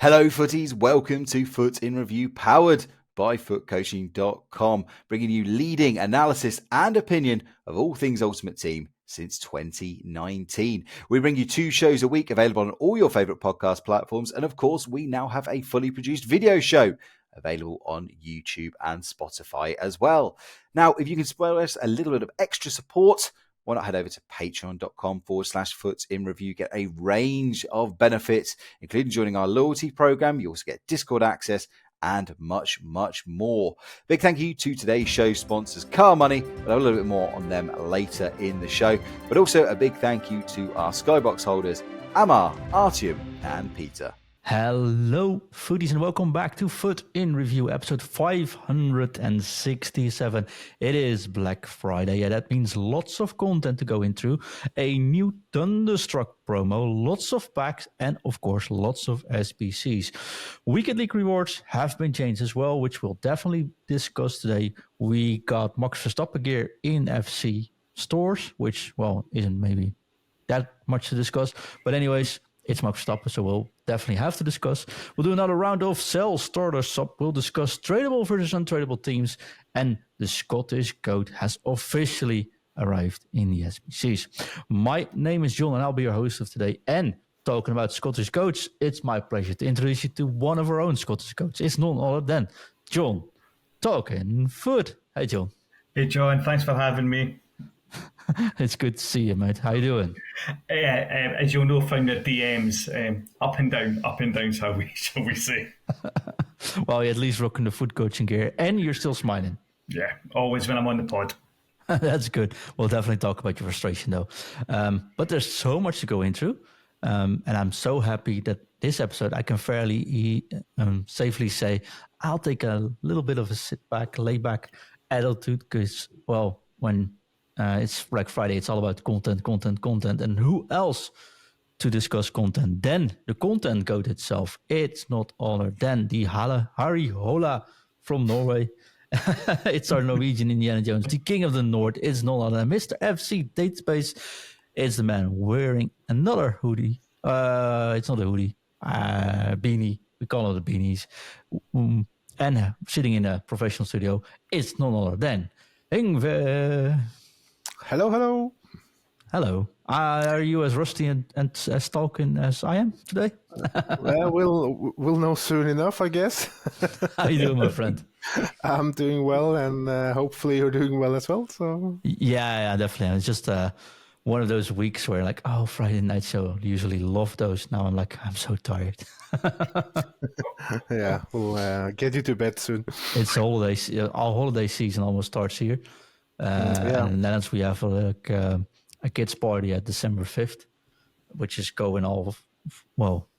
Hello, footies. Welcome to FUT in Review, powered by FUTcoaching.com, bringing you leading analysis and opinion of all things Ultimate Team since 2019. We bring you 2 shows a week available on all your favorite podcast platforms. And of course, we now have a fully produced video show available on YouTube and Spotify as well. Now, if you can spare us a little bit of extra support, why not head over to patreon.com/FUT in review, get a range of benefits, including joining our loyalty program. You also get Discord access and much, much more. Big thank you to today's show sponsors, CarMoney. We'll have a little bit more on them later in the show. But also a big thank you to our Skybox holders, Amar, Artyom, and Peter. Hello, foodies, and welcome back to FUT in Review, episode 567. It is Black Friday, and that means lots of content to go into. A new Thunderstruck promo, lots of packs, and of course, lots of SBCs. Weekend League rewards have been changed as well, which we'll definitely discuss today. We got Max Verstappen gear in FC stores, which, well, isn't maybe that much to discuss. But anyways, it's Max Verstappen, so we'll definitely have to discuss. We'll do another round of sell, starter, sub. We'll discuss tradable versus untradable teams. And the Scottish GOAT has officially arrived in the SBCs. My name is John, and I'll be your host of today. And talking about Scottish GOATs, it's my pleasure to introduce you to one of our own Scottish GOATs. It's none other than John TalkingFUT. Hey, John. Hey, John. Thanks for having me. It's good to see you, mate. How you doing? As you'll know, found the DMs up and down, shall we say? Well, you're at least rocking the FUT coaching gear, and you're still smiling. Yeah, always when I'm on the pod. That's good. We'll definitely talk about your frustration, though. But there's so much to go into, and I'm so happy that this episode I can fairly safely say I'll take a little bit of a sit back, lay back attitude, because, well, when it's Black Friday, it's all about content. And who else to discuss content than the content goat itself? It's not other than the Harry Hola from Norway. It's our Norwegian Indiana Jones, the king of the North. It's no other than Mr. FC Datespace. It's the man wearing another hoodie. It's not a hoodie, beanie. We call it the beanies. And sitting in a professional studio, it's none other than Ingve. Hello. Are you as rusty and as talking as I am today? Well, we'll know soon enough, I guess. How you doing, my friend? I'm doing well, and hopefully you're doing well as well. So yeah, definitely. It's just one of those weeks where, like, Friday night show. Usually love those. Now I'm so tired. Yeah, we'll get you to bed soon. It's holidays. Our holiday season almost starts here. And in the Netherlands, we have a kids' party at December 5th, which is going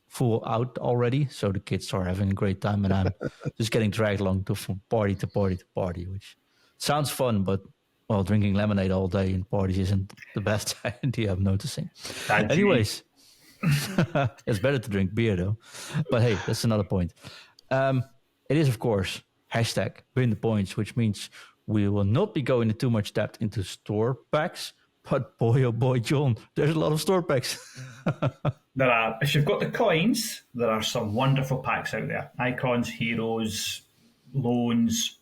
full out already. So the kids are having a great time, and I'm just getting dragged along from party to party, which sounds fun, but, well, drinking lemonade all day in parties isn't the best idea, I'm noticing. Anyways, it's better to drink beer, though. But hey, that's another point. It is, of course, #win the points, which means we will not be going into too much depth into store packs, but boy, oh boy, John, there's a lot of store packs. There are. If you've got the coins, there are some wonderful packs out there. Icons, heroes, loans,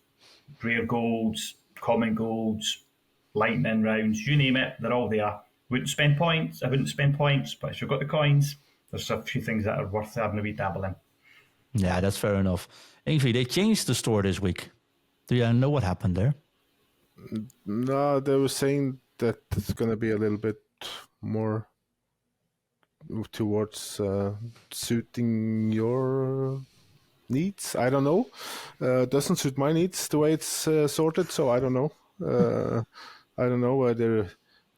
rare golds, common golds, lightning rounds, you name it, they're all there. I wouldn't spend points, but if you've got the coins, there's a few things that are worth having a wee dabble in. Yeah, that's fair enough. Ingve, they changed the store this week. Do you know what happened there? No, they were saying that it's going to be a little bit more towards suiting your needs. I don't know. Doesn't suit my needs the way it's sorted, so I don't know. I don't know whether,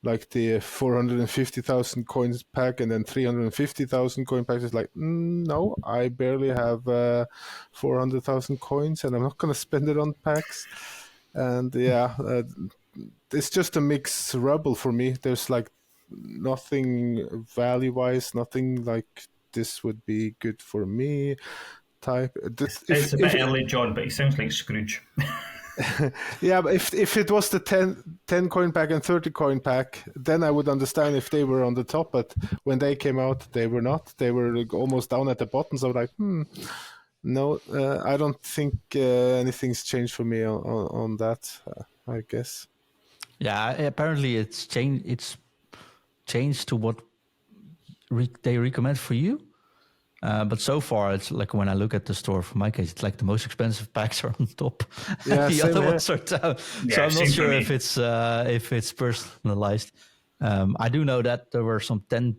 like, the 450,000 coins pack and then 350,000 coin packs is like, no, I barely have 400,000 coins and I'm not going to spend it on packs. And it's just a mixed rubble for me. There's like nothing value-wise, nothing like this would be good for me type. It's a bit early, John, but he sounds like Scrooge. Yeah, but if it was the 10 coin pack and 30 coin pack, then I would understand if they were on the top. But when they came out, they were not. They were like almost down at the bottom. So like, no, I don't think anything's changed for me on that. I guess. Yeah, apparently it's changed. It's changed to what they recommend for you. But so far, it's like when I look at the store, for my case, it's like the most expensive packs are on top. Yeah, the same other here. ones are down. Yeah, So I'm not same for sure me. if it's personalized. I do know that there were some 10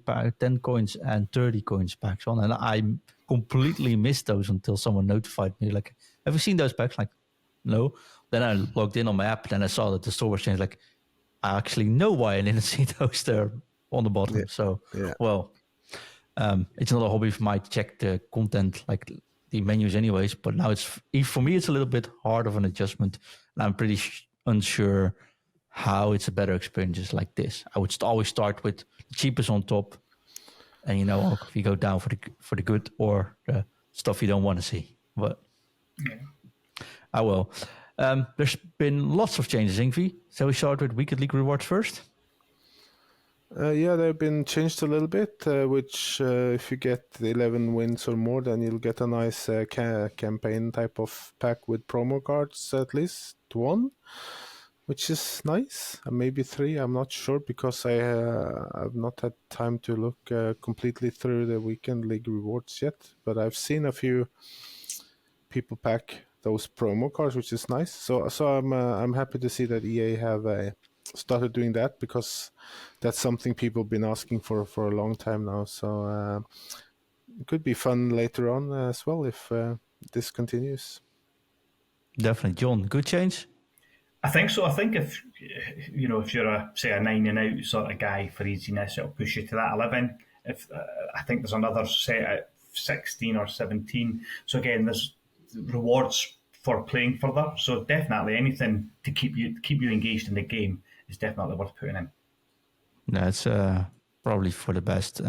coins and 30 coins packs on, and I completely missed those until someone notified me. Like, have you seen those packs? Like, no. Then I logged in on my app, and I saw that the store was changed. Like, I actually know why I didn't see those there on the bottom. Yeah. So, Yeah. well, it's not a hobby of mine to check the content, like the menus anyways, but now for me, it's a little bit hard of an adjustment. And I'm pretty unsure how it's a better experience just like this. I would always start with the cheapest on top. And, if you go down for the good or the stuff you don't want to see. But I will. There's been lots of changes, Ingve. So we start with Weekend League rewards first. Yeah, they've been changed a little bit, which if you get 11 wins or more, then you'll get a nice campaign type of pack with promo cards, at least one, which is nice. Maybe 3, I'm not sure, because I've not had time to look completely through the Weekend League rewards yet, but I've seen a few people pack those promo cards, which is nice. So I'm happy to see that EA have started doing that, because that's something people have been asking for a long time now. So it could be fun later on as well if this continues. Definitely. John, good change? I think so. I think if you're a 9 and out sort of guy for easiness, it'll push you to that 11. If I think there's another set at 16 or 17. So again, there's rewards for playing further. So definitely anything to keep you engaged in the game is definitely worth putting in. That's probably for the best.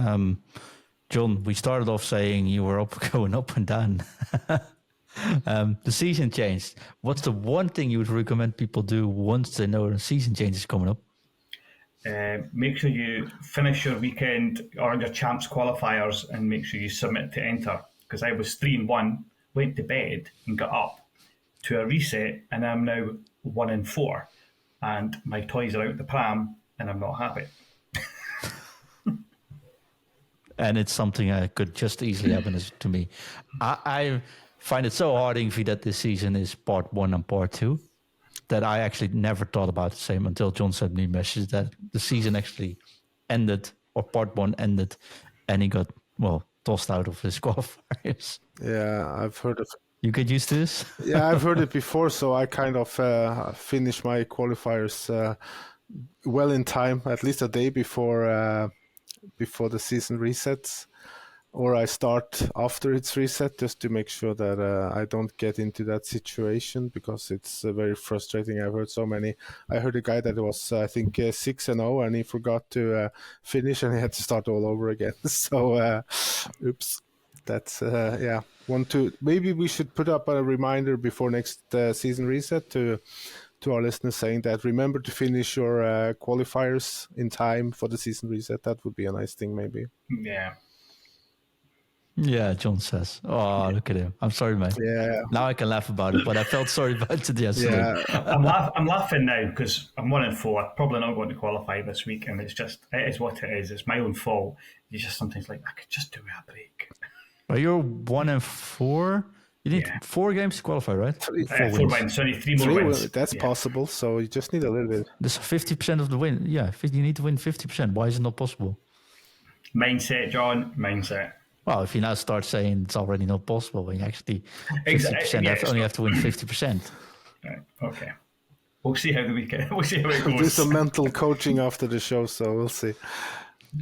John, we started off saying you were going up and down. The season changed. What's the one thing you would recommend people do once they know the season change is coming up? Make sure you finish your weekend or your champs qualifiers and make sure you submit to enter. Because I was 3-1, went to bed and got up to a reset, and I'm now 1-4. And my toys are out the pram, and I'm not happy. And it's something that could just easily happen to me. I find it so hard, Ingve, that this season is part 1 and part 2, that I actually never thought about the same until John sent me a message that the season actually ended, or part 1 ended, and he got, tossed out of his qualifiers. Yeah, I've heard of. You get used to this? Yeah, I've heard it before, so I kind of finish my qualifiers well in time, at least a day before the season resets, or I start after it's reset, just to make sure that I don't get into that situation, because it's very frustrating. I've heard so many. I heard a guy that was, I think, 6-0, and he forgot to finish, and he had to start all over again. So, oops. That's maybe we should put up a reminder before next season reset to our listeners, saying that remember to finish your qualifiers in time for the season reset. That would be a nice thing, maybe. Yeah. Yeah, John says. Oh, look at him. I'm sorry, mate. Yeah. Now I can laugh about it, but I felt sorry about it yesterday. Yeah. I'm laughing now because I'm 1-4. Probably not going to qualify this week, and it is what it is. It's my own fault. You just sometimes like, I could just do a break. Well, you're 1-4. You need 4 games to qualify, right? 4 wins. Sorry, 3 more wins. That's possible. So you just need a little bit. There's 50% of the win. Yeah, you need to win 50%. Why is it not possible? Mindset, John. Mindset. Well, if you now start saying it's already not possible, when you actually 50% only have to win 50%. Right. Okay. We'll see how We'll see how it goes. Do some mental coaching after the show, so we'll see.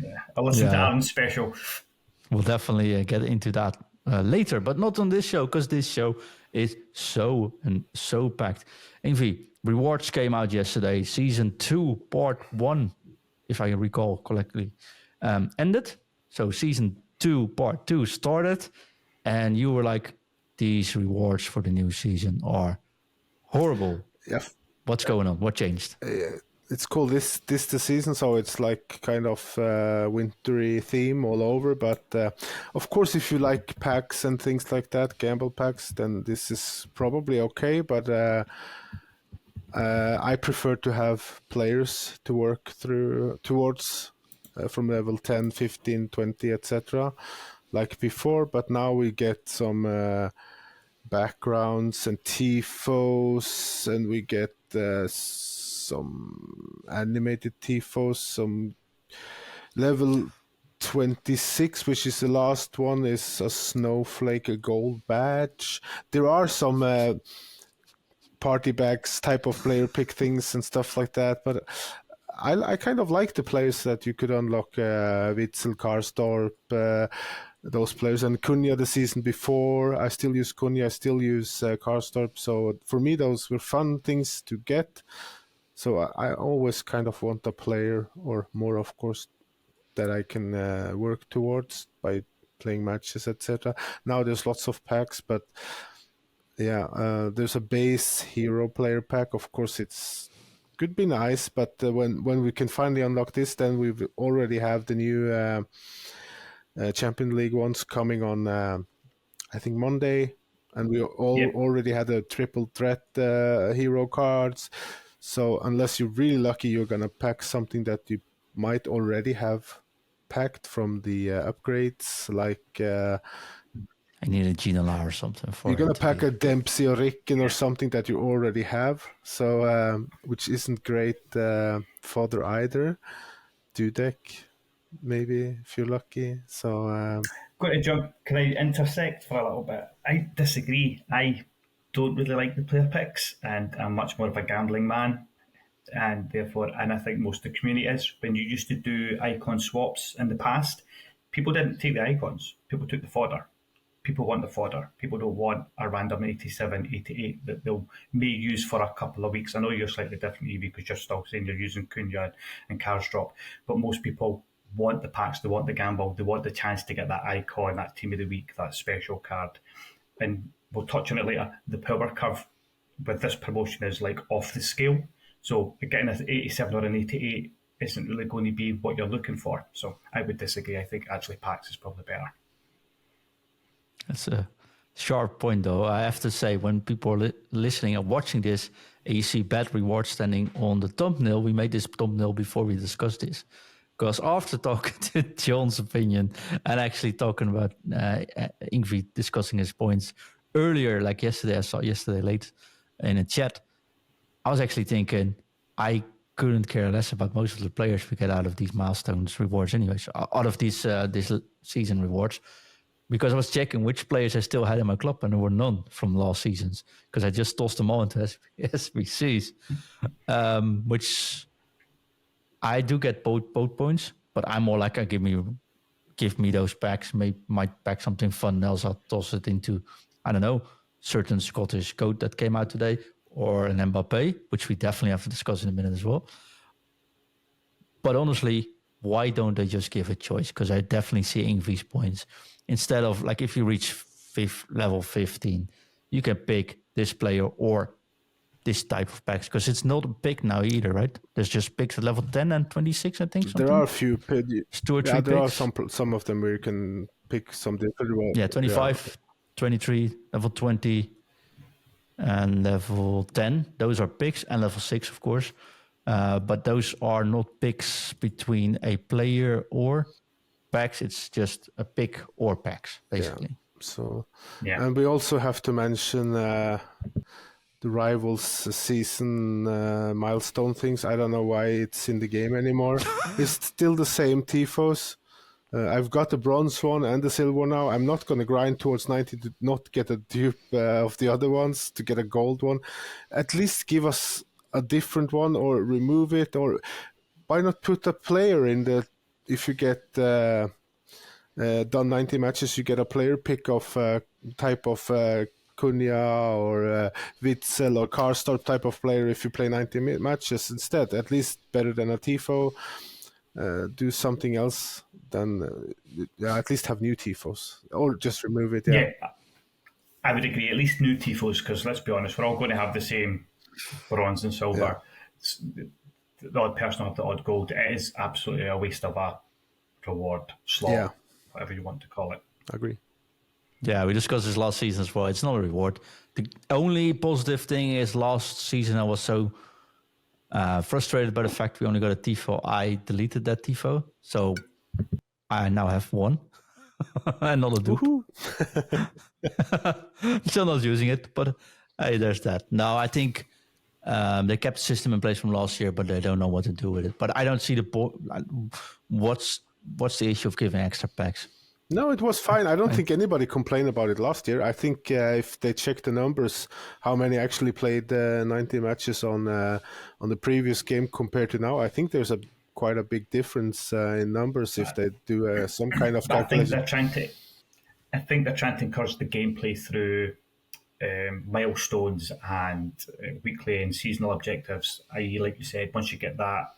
Yeah, I'll listen to Alan's special. We'll definitely get into that later, but not on this show, because this show is so packed. Ingve, rewards came out yesterday. Season 2, part 1, if I recall correctly, ended. So season 2, part 2 started, and you were like, these rewards for the new season are horrible. Yeah, What's going on? What changed? it's called this the season, so it's like kind of wintry theme all over. But of course, if you like packs and things like that, gamble packs, then this is probably okay. But I prefer to have players to work towards from level 10, 15, 20, etc. like before. But now we get some backgrounds and tifos, and we get some animated tifos, some level 26, which is the last one, is a snowflake, a gold badge. There are some party bags type of player pick things and stuff like that, but I kind of like the players that you could unlock, Witzel, Karstorp, those players, and Cunha the season before. I still use Cunha, I still use Karstorp, so for me those were fun things to get. So I always kind of want a player, or more of course, that I can work towards by playing matches, etc. Now there's lots of packs, but yeah, there's a base hero player pack. Of course, it's could be nice, but when we can finally unlock this, then we already have the new Champion League ones coming on, I think Monday, and we already had a triple threat hero cards. So unless you're really lucky, you're gonna pack something that you might already have packed from the upgrades, like I need a Ginola or something for you're gonna it pack a Dempsey or Ricken or something that you already have. So which isn't great fodder either. Dudek, maybe if you're lucky. So Got to jump. Can I intersect for a little bit? I disagree. I don't really like the player picks, and I'm much more of a gambling man. And therefore, and I think most of the community is, when you used to do icon swaps in the past, people didn't take the icons, people took the fodder. People want the fodder. People don't want a random 87, 88 that they'll may use for a couple of weeks. I know you're slightly different, Evie, because you're still saying you're using Cunha and Karsdrop, but most people want the packs, they want the gamble, they want the chance to get that icon, that team of the week, that special card. And we'll touch on it later. The power curve with this promotion is like off the scale. So getting an 87 or an 88 isn't really going to be what you're looking for. So I would disagree. I think actually packs is probably better. That's a sharp point, though. I have to say, when people are listening and watching this, and you see bad reward standing on the thumbnail, we made this thumbnail before we discussed this. Because after talking to John's opinion and actually talking about Ingve discussing his points earlier, like yesterday, I saw yesterday late in a chat, I was actually thinking I couldn't care less about most of the players we get out of these milestones rewards anyways, out of these this season rewards, because I was checking which players I still had in my club, and there were none from last seasons because I just tossed them all into SBCs, which I do get both points, but I'm more like, give me those packs, might pack something fun else, I'll toss it into, I don't know, certain Scottish code that came out today, or an Mbappe, which we definitely have to discuss in a minute as well. But honestly, why don't they just give a choice? Because I definitely see Ingve's points. Instead of, like, if you reach level 15, you can pick this player or this type of packs, because it's not a pick now either, right? There's just picks at level 10 and 26, I think. Something. There are a few. It's 2 or 3 there picks. are some of them where you can pick some different ones. Yeah, 25, 23, level 20, and level 10. Those are picks, and level 6, of course. But those are not picks between a player or packs. It's just a pick or packs, basically. Yeah. So, and we also have to mention the Rivals season milestone things. I don't know why it's in the game anymore. It's still the same tifos. I've got the bronze one and the silver one now. I'm not going to grind towards 90 to not get a dupe of the other ones to get a gold one. At least give us a different one, or remove it, or why not put a player in the, if you get done 90 matches, you get a player pick of type of Cunha or Witzel or Karstorp type of player if you play 90 matches instead. At least better than a tifo. Do something else than at least have new tifos, or just remove it. Yeah, I would agree. At least new tifos, because let's be honest, we're all going to have the same bronze and silver. The odd person will have the odd gold. It is absolutely a waste of a reward slot, whatever you want to call it. Agree. Yeah, we discussed this last season as well. It's not a reward. The only positive thing is last season I was so frustrated by the fact we only got a TIFO. I deleted that TIFO, so I now have one and not a dupe. Still not using it, but hey, there's that. No, I think they kept the system in place from last year, but they don't know what to do with it. But I don't see what's the issue of giving extra packs. No, it was fine. I don't think anybody complained about it last year. I think if they check the numbers, how many actually played 90 matches on the previous game compared to now, I think there's quite a big difference in numbers if they do some kind of calculation. I think they're trying to encourage the gameplay through milestones and weekly and seasonal objectives. I.e., like you said, once you get that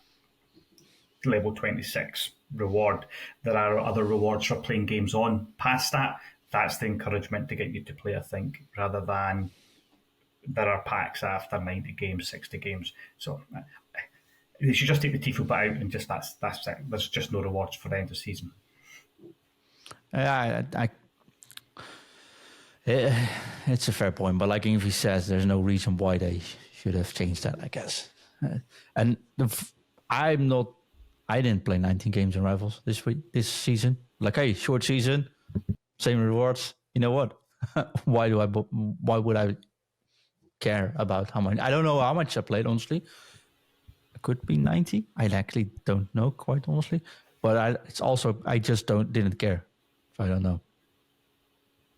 level 26 reward, there are other rewards for playing games on past that. That's the encouragement to get you to play, I think, rather than there are packs after 90 games, 60 games. So they should just take the TIFO bit out and just that's it. There's just no rewards for the end of season. It's a fair point, but like Ingve says, there's no reason why they should have changed that, I guess. And I didn't play 19 games in Rivals this season. Like, hey, short season, same rewards. You know what? Why would I care about how many? I don't know how much I played, honestly. It could be 90. I actually don't know, quite honestly. But I just didn't care. So I don't know.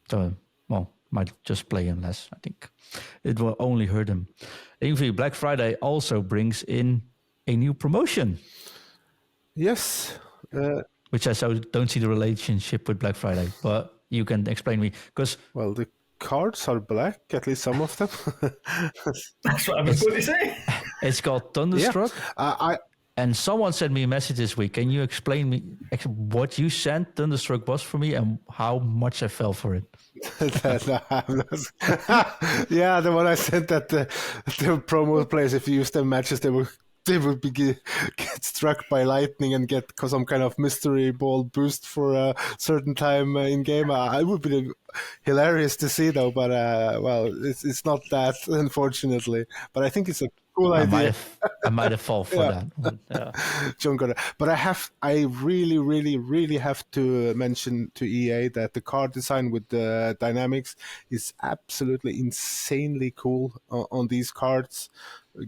So, might just play him less, I think. It will only hurt him. Ingve, Black Friday also brings in a new promotion. Yes. Which I don't see the relationship with Black Friday, but you can explain me. Because the cards are black, at least some of them. That's what I was going to say. It's called Thunderstruck. Yeah. And someone sent me a message this week. Can you explain me what you sent Thunderstruck was for me and how much I fell for it? Yeah, the one I sent that the promo players, if you use them matches, they would get struck by lightning and get some kind of mystery ball boost for a certain time in game. It would be hilarious to see though, but it's not that, unfortunately. But I think it's a cool idea. I might have fallen for that. Yeah. John got it. But I really, really, really have to mention to EA that the card design with the dynamics is absolutely insanely cool on these cards.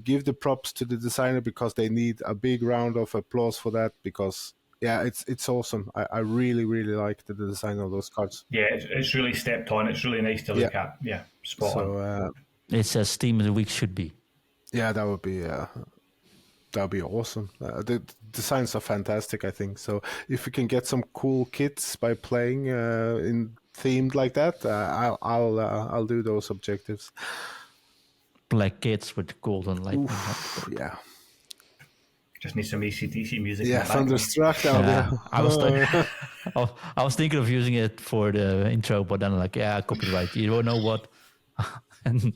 Give the props to the designer because they need a big round of applause for that because it's awesome. I really, really like the design of those cards. Yeah, it's really stepped on. It's really nice to look at. Yeah, spot on. It's as Team of the Week should be. Yeah, that would be awesome. The designs are fantastic, I think. So if we can get some cool kits by playing in themed like that, I'll do those objectives. Black kids with golden lightning. Yeah. Just need some ACDC music. Yeah, Thunderstruck. I was thinking of using it for the intro, but then copyright. You don't know what.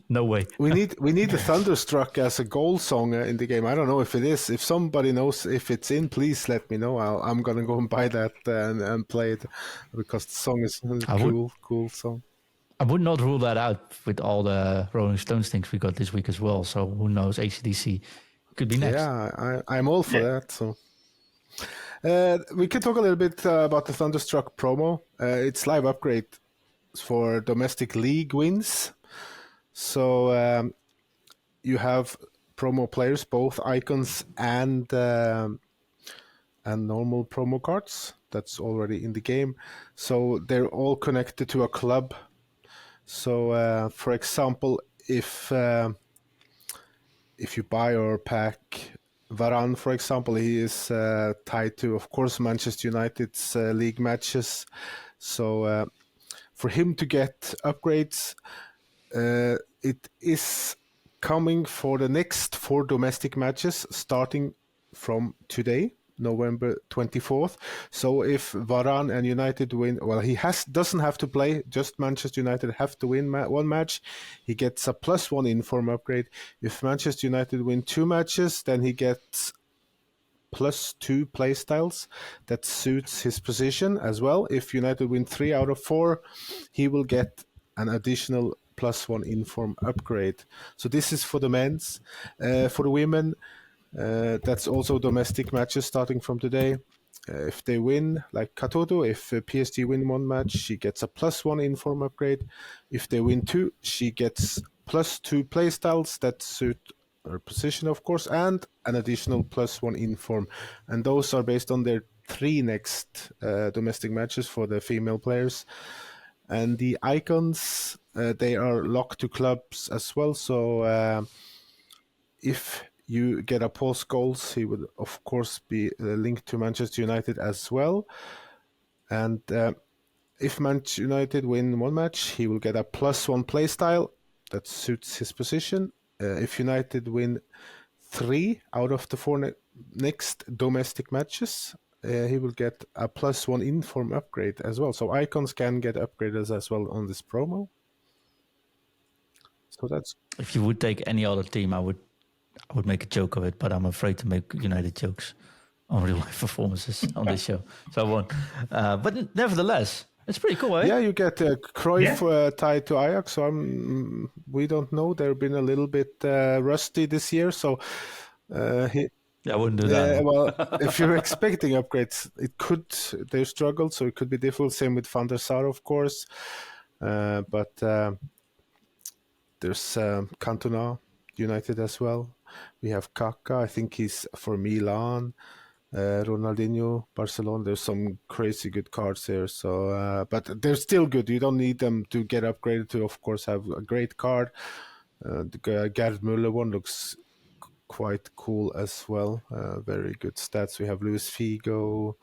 No way. We need the Thunderstruck as a goal song in the game. I don't know if it is. If somebody knows if it's in, please let me know. I'm gonna go and buy that and play it because the song is a cool song. I would not rule that out with all the Rolling Stones things we got this week as well. So who knows? AC/DC could be next. Yeah, I'm all for that. So we can talk a little bit about the Thunderstruck promo. It's live upgrade for domestic league wins. So you have promo players, both icons and normal promo cards. That's already in the game. So they're all connected to a club. So, for example, if you buy or pack Varane, for example, he is tied to, of course, Manchester United's league matches. So for him to get upgrades, it is coming for the next 4 domestic matches starting from today. November 24th. So if Varane and United win, well, he doesn't have to play, just Manchester United have to win one match. He gets a +1 inform upgrade. If Manchester United win 2 matches, then he gets +2 playstyles that suits his position as well. If United win 3 out of 4, he will get an additional +1 inform upgrade. So this is for the men's. For the women, that's also domestic matches starting from today. If they win, like Katoto, if PSG win 1 match, she gets a +1 inform upgrade. If they win 2, she gets +2 playstyles that suit her position, of course, and an additional +1 inform. And those are based on their 3 next domestic matches for the female players. And the icons, they are locked to clubs as well. So if you get a Paul Scholes, he would, of course, be linked to Manchester United as well. And if Manchester United win 1 match, he will get a +1 playstyle that suits his position. If United win 3 out of the 4 next domestic matches, he will get a +1 inform upgrade as well. So icons can get upgraded as well on this promo. So that's... If you would take any other team, I would make a joke of it, but I'm afraid to make United jokes on real life performances on this show, so I won't. But nevertheless, it's pretty cool, eh? Yeah, you get Cruyff tied to Ajax. So we don't know. They've been a little bit rusty this year. So I wouldn't do that. Well, if you're expecting upgrades, they've struggled, so it could be difficult. Same with Van der Sar, of course. But there's Cantona United as well. We have Kaká. I think he's for Milan. Ronaldinho, Barcelona. There's some crazy good cards there. So, but they're still good. You don't need them to get upgraded to, of course, have a great card. The Gerd Müller one looks quite cool as well. Very good stats. We have Luis Figo.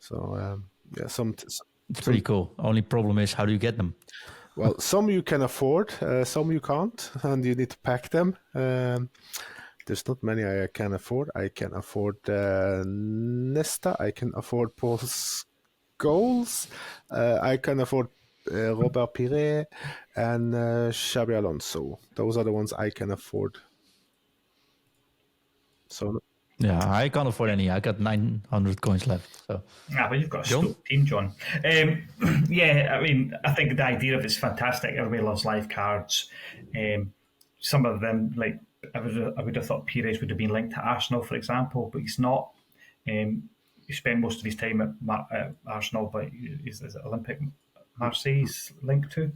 So, it's pretty cool. Only problem is, how do you get them? Well, some you can afford, some you can't, and you need to pack them. There's not many I can afford. I can afford Nesta. I can afford Paul Scholes. I can afford Robert Pires and Xabi Alonso. Those are the ones I can afford. So yeah, I can't afford any. I got 900 coins left. So but you've got a stoked team, John. Yeah, I mean, I think the idea of it's fantastic. Everybody loves live cards. Some of them, like I would have thought Pires would have been linked to Arsenal, for example, but he's not. He spent most of his time at Arsenal, but is it Olympic Marseille's linked to?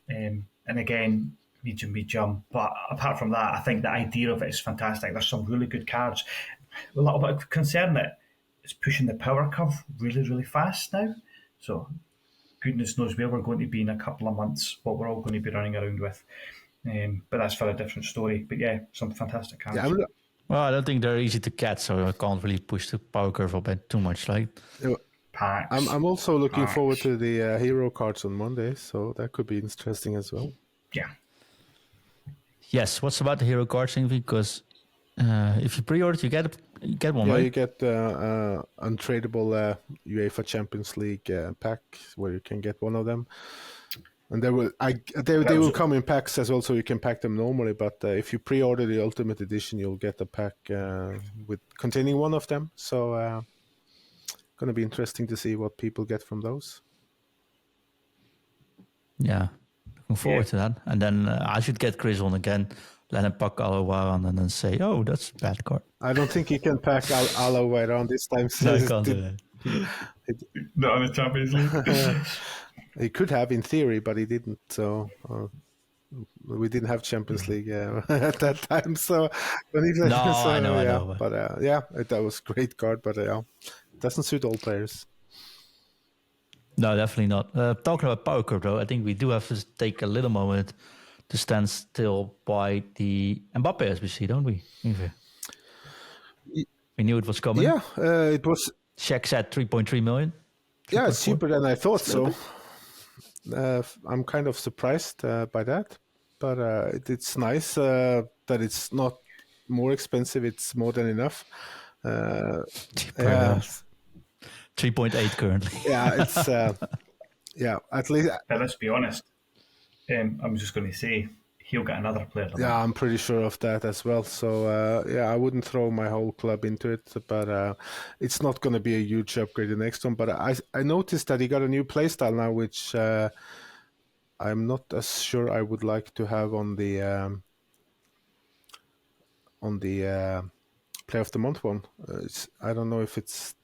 And again, medium. But apart from that, I think the idea of it is fantastic. There's some really good cards. A little bit of concern that it's pushing the power curve really, really fast now. So goodness knows where we're going to be in a couple of months, what we're all going to be running around with. But that's for a different story. But yeah, some fantastic cards. Yeah, well, I don't think they're easy to catch, so I can't really push the power curve up too much. Like packs. I'm also looking forward to the hero cards on Monday, so that could be interesting as well. Yeah. Yes. What's about the hero cards, Ingve? Because if you pre-order, you get one. Yeah, right? you get untradable UEFA Champions League pack where you can get one of them, and they will come in packs as well, so you can pack them normally. But if you pre-order the Ultimate Edition, you'll get a pack with containing one of them. So, going to be interesting to see what people get from those. Yeah, looking forward to that. And then I should get Chris on again. Let him pack Alawar and then say, "Oh, that's a bad card." I don't think he can pack Alawar around this time. No, I can't do that. Not in the Champions League. He could have in theory, but he didn't. So we didn't have Champions League at that time. So I know. But that was a great card. But it doesn't suit all players. No, definitely not. Talking about power curve, though, I think we do have to take a little moment to stand still by the Mbappe SBC, don't we? We knew it was coming. Yeah, it was. Shaq said 3.3 million. Yeah, it's cheaper than I thought. So I'm kind of surprised by that. But it's nice that it's not more expensive. It's more than enough. Yeah, 3.8 currently. yeah, it's at least. But let's be honest. I'm just going to say he'll get another player of the month. Yeah, I'm pretty sure of that as well. So yeah, I wouldn't throw my whole club into it, but it's not going to be a huge upgrade the next one. But I noticed that he got a new playstyle now, which I'm not as sure I would like to have on the Player of the Month one. I don't know if it's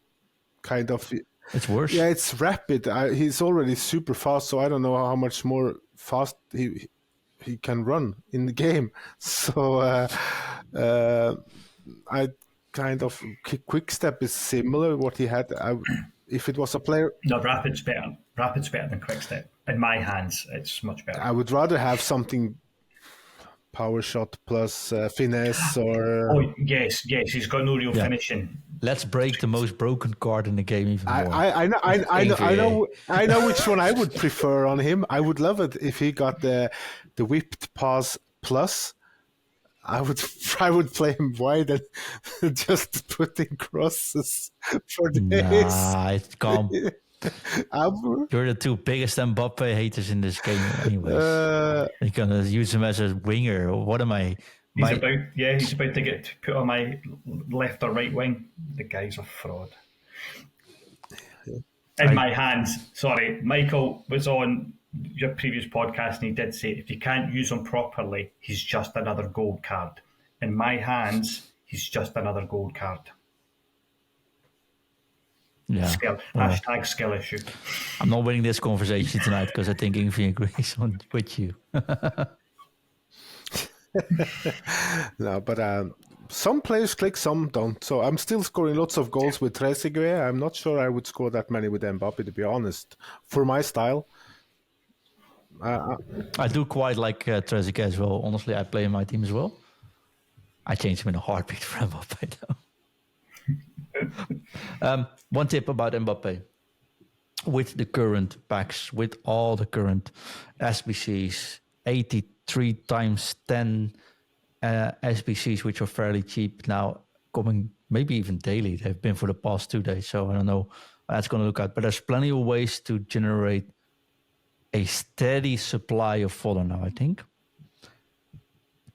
kind of. It's worse. Yeah, it's rapid. He's already super fast, so I don't know how much more fast he can run in the game. So I kind of quick step is similar what he had. If it was a player, No, Rapid's better. Rapid's better than Quickstep. In my hands, it's much better. I would rather have something power shot plus finesse or. Oh yes, he's got no real finishing. Let's break the most broken card in the game even more. I know which one I would prefer on him. I would love it if he got the whipped pass plus. I would play him wide and just putting crosses for days. Nah, it can't. You're the two biggest Mbappe haters in this game, anyways. You're gonna use him as a winger. What am I? He's about to get put on my left or right wing. The guy's a fraud. In my hands, sorry. Michael was on your previous podcast and he did say if you can't use him properly, he's just another gold card. In my hands, he's just another gold card. Yeah. Hashtag skill issue. I'm not winning this conversation tonight because I think Ingve agrees with you. No, but some players click, some don't. So I'm still scoring lots of goals with Trezeguet. I'm not sure I would score that many with Mbappe, to be honest, for my style. I do quite like Trezeguet as well. Honestly, I play in my team as well. I changed him in a heartbeat for Mbappe, though. One tip about Mbappe. With the current packs, with all the current SBCs, 83 times 10 SBCs, which are fairly cheap now, coming maybe even daily. They've been for the past 2 days, so I don't know how that's going to look at. But there's plenty of ways to generate a steady supply of fodder now, I think.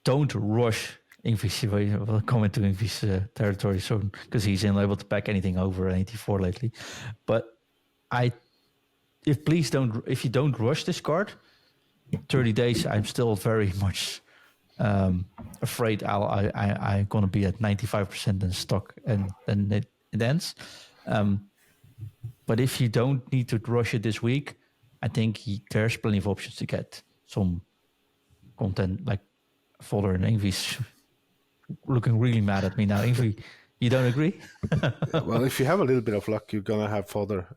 Don't rush Ingve. We'll come into Ingve's territory soon because he's unable to pack anything over 84 lately. But if you don't rush this card, 30 days, I'm still very much afraid I'm going to be at 95% in stock and then it ends. But if you don't need to rush it this week, I think there's plenty of options to get some content like fodder, and Ingve's looking really mad at me now. Ingve, you don't agree? Well, if you have a little bit of luck, you're going to have fodder.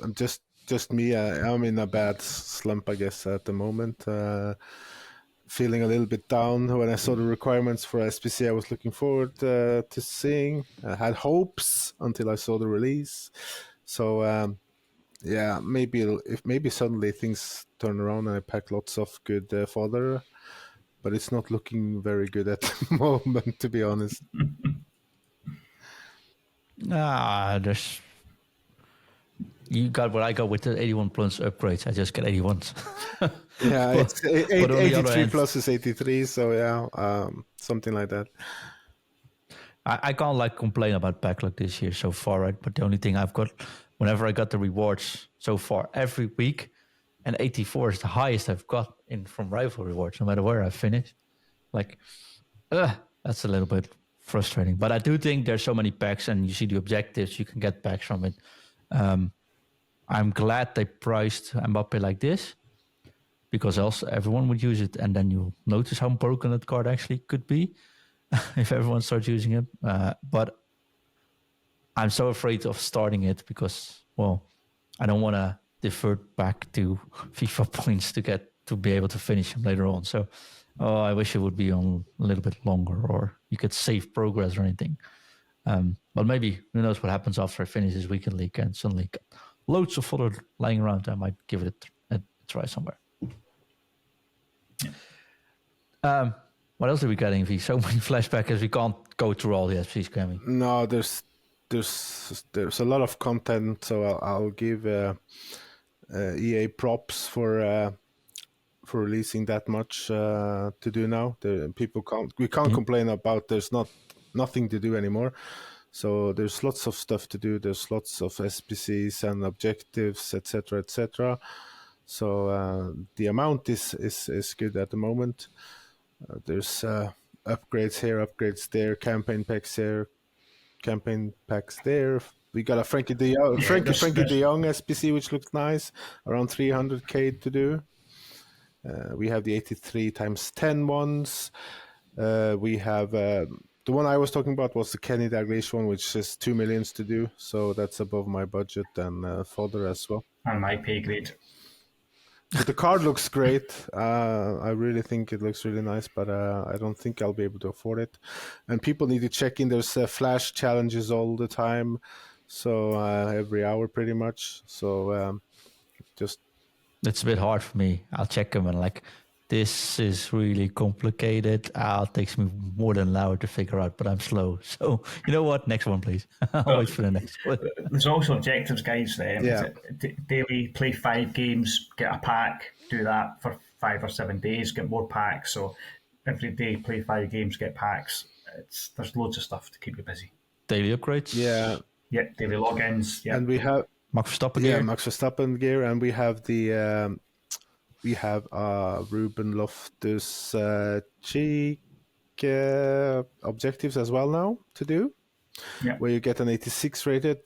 I'm just me. I'm in a bad slump, I guess, at the moment. Feeling a little bit down when I saw the requirements for SPC I was looking forward to seeing. I had hopes until I saw the release. So, yeah, maybe suddenly things turn around and I pack lots of good fodder, but it's not looking very good at the moment, to be honest. You got what I got with the 81 plus upgrades. I just get 81s. Yeah, it's 83 plus is 83, so yeah, something like that. I can't complain about backlog this year so far, right? But the only thing I've got, whenever I got the rewards so far every week, and 84 is the highest I've got from rival rewards, no matter where I finish. That's a little bit frustrating. But I do think there's so many packs, and you see the objectives, you can get packs from it. I'm glad they priced Mbappe like this, because else everyone would use it, and then you'll notice how broken that card actually could be if everyone starts using it. But I'm so afraid of starting it because, well, I don't want to divert back to FIFA points to be able to finish them later on. So, I wish it would be on a little bit longer, or you could save progress or anything. But maybe, who knows what happens after I finish this weekend league and suddenly get loads of fodder lying around. I might give it a try somewhere. What else do we got, Ingve? So many flashbacks, we can't go through all the SPCs, can we? No, there's a lot of content, so I'll give EA props for releasing that much to do now. We can't complain about there's nothing to do anymore. So there's lots of stuff to do. There's lots of SPCs and objectives, etc., etc. So the amount is good at the moment. There's upgrades here, upgrades there, campaign packs here, campaign packs there. We got a Frankie de Jong SPC, which looks nice, around 300k to do. We have the 83 times 10 ones. We have the one I was talking about was the Kenny Dalglish one, which is 2 millions to do. So that's above my budget and fodder as well. And my pay grade. But the card looks great. I really think it looks really nice, but I don't think I'll be able to afford it. And people need to check in. There's flash challenges all the time, so every hour pretty much. So just it's a bit hard for me. I'll check them and like, this is really complicated. It takes me more than an hour to figure out, but I'm slow. So you know what? Next one, please. I'll wait for the next one. There's also objectives, guys. Yeah. Daily, play 5 games, get a pack, do that for 5 or 7 days, get more packs. So every day, play 5 games, get packs. There's loads of stuff to keep you busy. Daily upgrades. Yeah. Yeah, daily logins. Yeah. And we have Max Verstappen gear. Yeah, Max Verstappen gear, and we have the Ruben Loftus Cheek objectives as well now to do. Yeah. Where you get an 86 rated.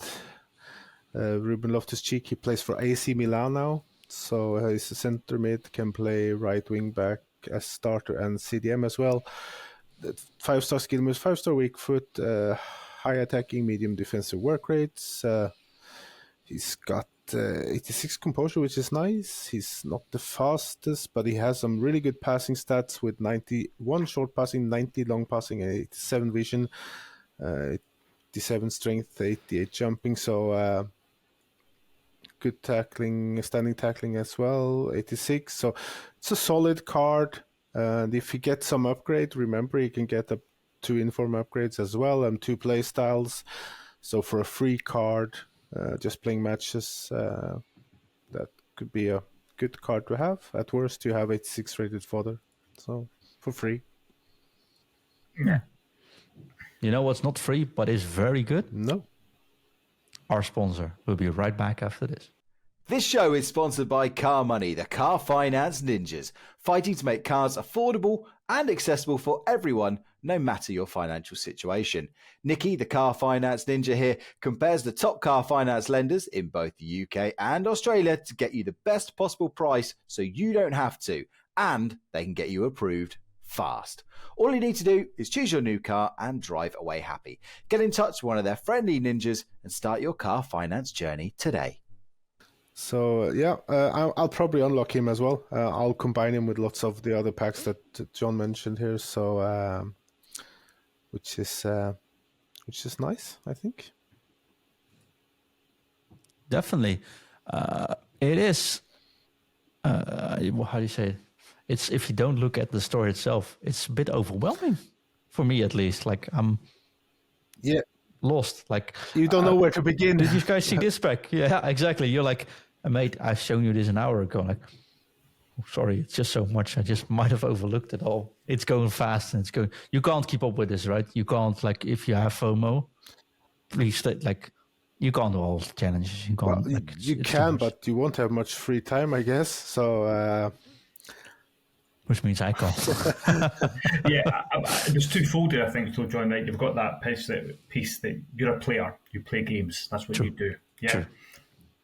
Ruben Loftus Cheek, he plays for AC Milan now, so he's a center mid, can play right wing back as starter and CDM as well. 5-star skill moves, 5-star weak foot, high attacking, medium defensive work rates. He's got 86 composure, which is nice. He's not the fastest, but he has some really good passing stats with 91 short passing, 90 long passing, and 87 vision, 87 strength, 88 jumping. So good tackling, standing tackling as well, 86. So it's a solid card. And if you get some upgrade, remember you can get up 2 inform upgrades as well and 2 play styles. So for a free card, just playing matches, that could be a good card to have. At worst, you have 86 rated fodder, so for free. Yeah. You know what's not free, but is very good? No. Our sponsor. We'll be right back after this. This show is sponsored by CarMoney, the car finance ninjas, fighting to make cars affordable and accessible for everyone, no matter your financial situation. Nikki, the car finance ninja here, compares the top car finance lenders in both the UK and Australia to get you the best possible price so you don't have to, and they can get you approved fast. All you need to do is choose your new car and drive away happy. Get in touch with one of their friendly ninjas and start your car finance journey today. So yeah, I'll probably unlock him as well. I'll combine him with lots of the other packs that John mentioned here. So which is nice, I think. Definitely, it is. How do you say it? It's, if you don't look at the story itself, it's a bit overwhelming for me, at least. Like I'm lost. Like you don't know where to begin. Did you guys see this pack? Yeah, exactly. You're like, mate, I've shown you this an hour ago. Like, oh, sorry, it's just so much. I just might have overlooked it all. It's going fast and it's going. You can't keep up with this, right? You can't, like, if you have FOMO, please, like, you can't do all challenges. You can't. Well, like, you can, but you won't have much free time, I guess. So. Which means I can't. Yeah, there's twofold there, I think, so John, right? You've got that piece that you're a player, you play games, that's what you do. Yeah. True.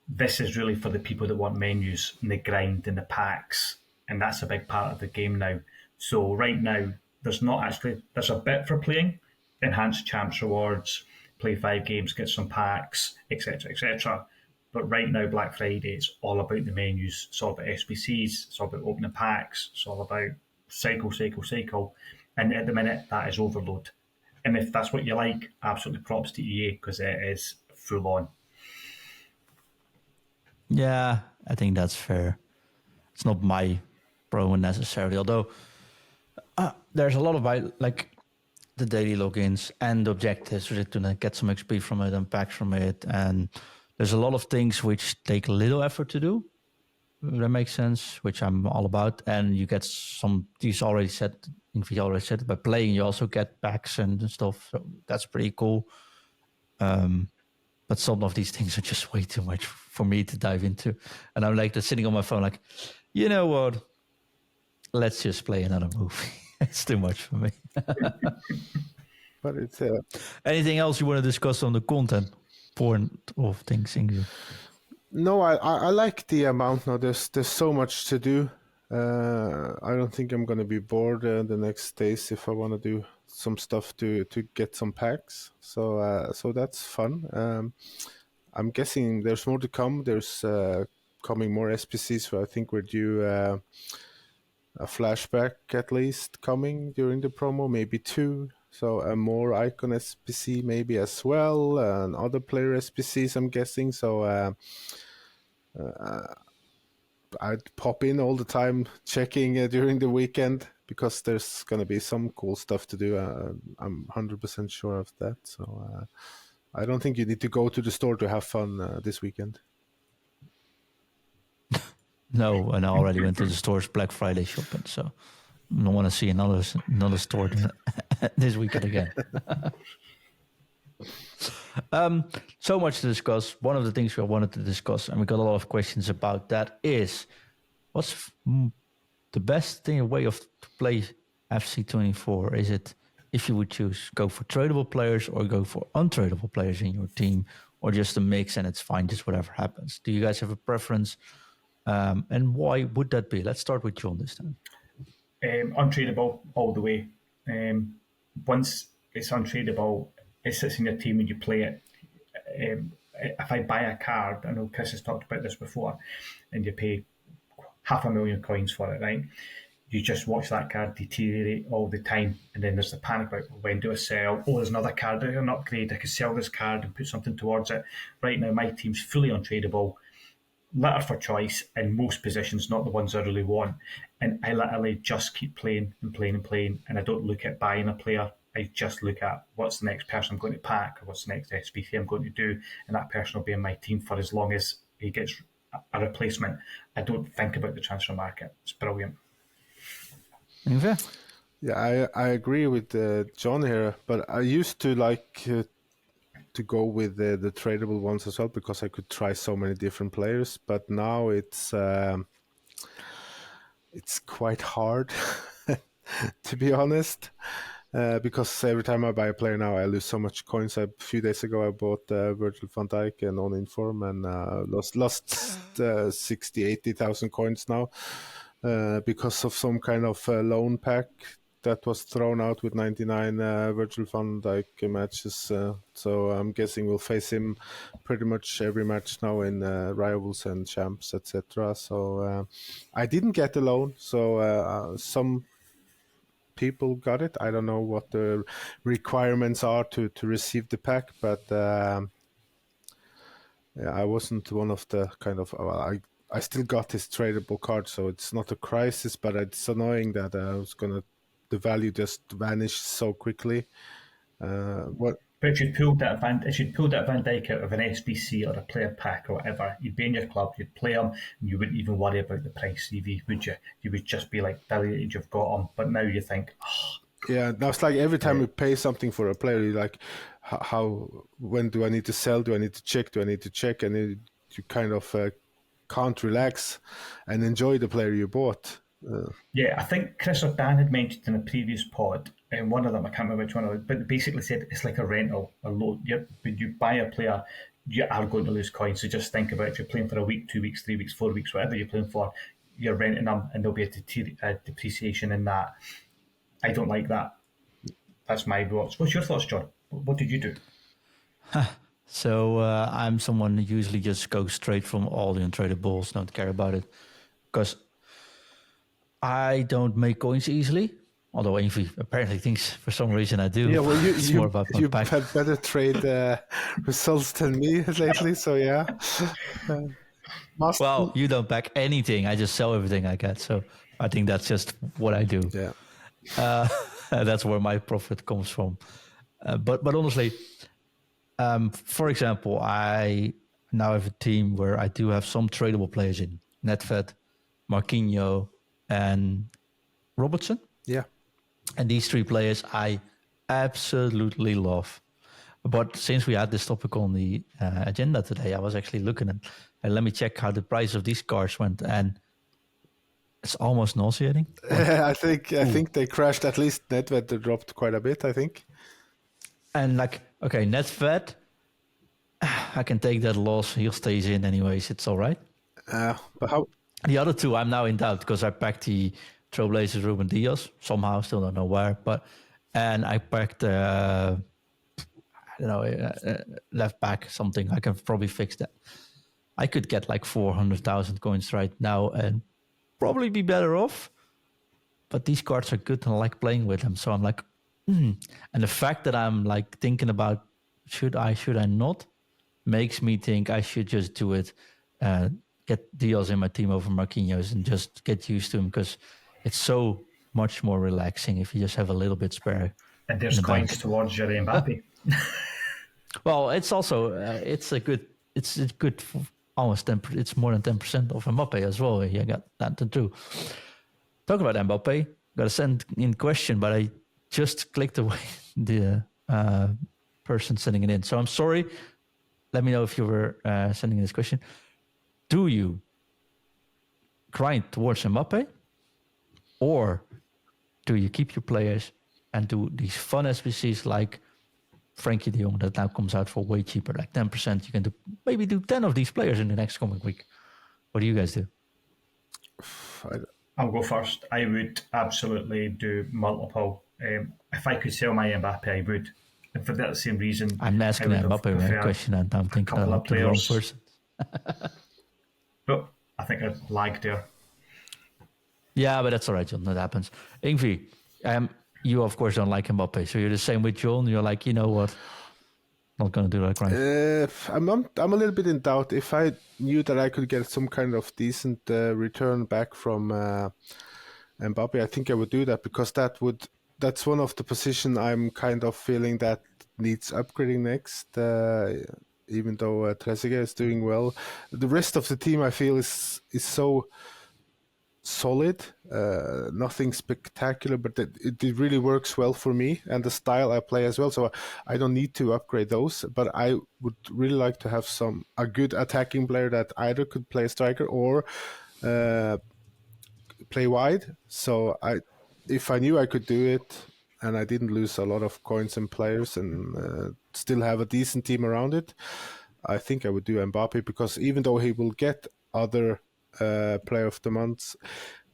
This is really for the people that want menus and the grind and the packs, and that's a big part of the game now. So right now, there's a bit for playing, enhanced champs rewards, play 5 games, get some packs, etc., etc. But right now, Black Friday, it's all about the menus. It's all about SBCs. It's all about opening packs. It's all about cycle. And at the minute, that is overload. And if that's what you like, absolutely props to EA, because it is full on. Yeah, I think that's fair. It's not my promo necessarily, although There's a lot of like the daily logins and the objectives to get some XP from it and packs from it, and there's a lot of things which take little effort to do. That makes sense, which I'm all about. And you get some. These already said. Ingve already said it, by playing you also get packs and stuff. So that's pretty cool. But some of these things are just way too much for me to dive into, and I'm like sitting on my phone, like, you know what? Let's just play another movie. It's too much for me. But it's Anything else you want to discuss on the content point of things, Ingve? no, I like the amount now. There's so much to do. I don't think I'm gonna be bored the next days if I want to do some stuff to get some packs. So that's fun. I'm guessing there's more to come. There's coming more SPCs. So I think we're due a flashback at least coming during the promo, maybe 2. So a more icon SPC maybe as well, and other player SPCs I'm guessing. So I'd pop in all the time checking during the weekend because there's going to be some cool stuff to do. I'm 100% sure of that. So I don't think you need to go to the store to have fun this weekend. No, and I already went to the store's Black Friday shopping, so I don't want to see another store this weekend again. So much to discuss. One of the things we wanted to discuss, and we got a lot of questions about that, is what's the best way of to play FC24? Is it, if you would choose, go for tradable players or go for untradable players in your team, or just a mix and it's fine, just whatever happens? Do you guys have a preference? And why would that be? Let's start with John this time. Untradable all the way. Once it's untradable, it sits in your team and you play it. If I buy a card, I know Chris has talked about this before, and you pay 500,000 coins for it, right? You just watch that card deteriorate all the time, and then there's the panic about, when do I sell? Oh, there's another card I can upgrade. I could sell this card and put something towards it. Right now, my team's fully untradable. Litter for choice in most positions, not the ones I really want. And I literally just keep playing and playing and playing, and I don't look at buying a player. I just look at what's the next person I'm going to pack, or what's the next SPC I'm going to do, and that person will be in my team for as long as he gets a replacement. I don't think about the transfer market. It's brilliant. Ingve? Yeah, I agree with John here, but I used to like to go with the tradable ones as well because I could try so many different players. But now it's quite hard, to be honest, because every time I buy a player now, I lose so much coins. A few days ago, I bought Virgil van Dijk and on inform and lost 60, 80,000 coins now because of some kind of loan pack that was thrown out with 99 Virgil van Dijk matches. So I'm guessing we'll face him pretty much every match now in Rivals and Champs, etc. So I didn't get the loan. So some people got it. I don't know what the requirements are to receive the pack, but yeah, I wasn't one of the kind of... I still got his tradable card, so it's not a crisis, but it's annoying that the value just vanished so quickly. But if you'd pulled that Van Dijk out of an SBC or a player pack or whatever, you'd be in your club, you'd play him, and you wouldn't even worry about the price, CV, would you? You would just be like, delighted you've got him. But now you think, yeah, that's like every time you pay something for a player, you're like, when do I need to sell? Do I need to check? Do I need to check? And you kind of can't relax and enjoy the player you bought. Yeah, I think Chris or Dan had mentioned in a previous pod, and one of them, I can't remember which one it was, but they basically said it's like a rental, a loan. When you buy a player, you are going to lose coins. So just think about it. If you're playing for a week, 2 weeks, 3 weeks, 4 weeks, whatever you're playing for, you're renting them, and there'll be a depreciation in that. I don't like that. That's my thoughts. What's your thoughts, John? What did you do? So I'm someone who usually just goes straight from all the untradables, don't care about it, because I don't make coins easily. Although Ingve apparently thinks for some reason I do. Yeah, well, you've pack. had better trade results than me lately, so yeah. Well, you don't pack anything. I just sell everything I get. So I think that's just what I do. Yeah. That's where my profit comes from. But honestly, for example, I now have a team where I do have some tradable players in Nedved, Marquinhos, and Robertson. Yeah. And these 3 players I absolutely love. But since we had this topic on the agenda today, I was actually looking at, let me check how the price of these cards went, and it's almost nauseating. I think they crashed. At least Nedved dropped quite a bit, I think. And like, okay, Nedved, I can take that loss. He stays in anyways. It's all right. But how? The other 2, I'm now in doubt because I packed the Trailblazers Ruben Diaz somehow, still don't know where, and I packed left back something. I can probably fix that. I could get like 400,000 coins right now and probably be better off. But these cards are good and I like playing with them. So I'm like, And the fact that I'm like thinking about should I not, makes me think I should just do it. Get Diaz in my team over Marquinhos and just get used to him, because it's so much more relaxing if you just have a little bit spare. And there's coins towards your Mbappe. Well, it's also it's good for almost 10. It's more than 10% of Mbappe as well. You got that to do. Talk about Mbappe. Got to send in question, but I just clicked away the person sending it in. So I'm sorry. Let me know if you were sending this question. Do you grind towards Mbappe, or do you keep your players and do these fun SBCs like Frankie de Jong that now comes out for way cheaper, like 10%? You can maybe do 10 of these players in the next coming week. What do you guys do? I'll go first. I would absolutely do multiple. If I could sell my Mbappe, I would. And for that same reason, I'm asking an Mbappe question and I'm thinking about the wrong person. But I think I lagged there. Yeah, but that's all right, John. That happens. Ingve, you of course don't like Mbappe, so you're the same with John. You're like, you know what? Not going to do that, right? I'm a little bit in doubt. If I knew that I could get some kind of decent return back from Mbappe, I think I would do that, because that's one of the position I'm kind of feeling that needs upgrading next. Even though Trezeguet is doing well, the rest of the team I feel is so solid, nothing spectacular, but it really works well for me and the style I play as well. So I don't need to upgrade those, but I would really like to have a good attacking player that either could play striker or play wide. So if I knew I could do it and I didn't lose a lot of coins and players and still have a decent team around it, I think I would do Mbappe, because even though he will get other player of the month,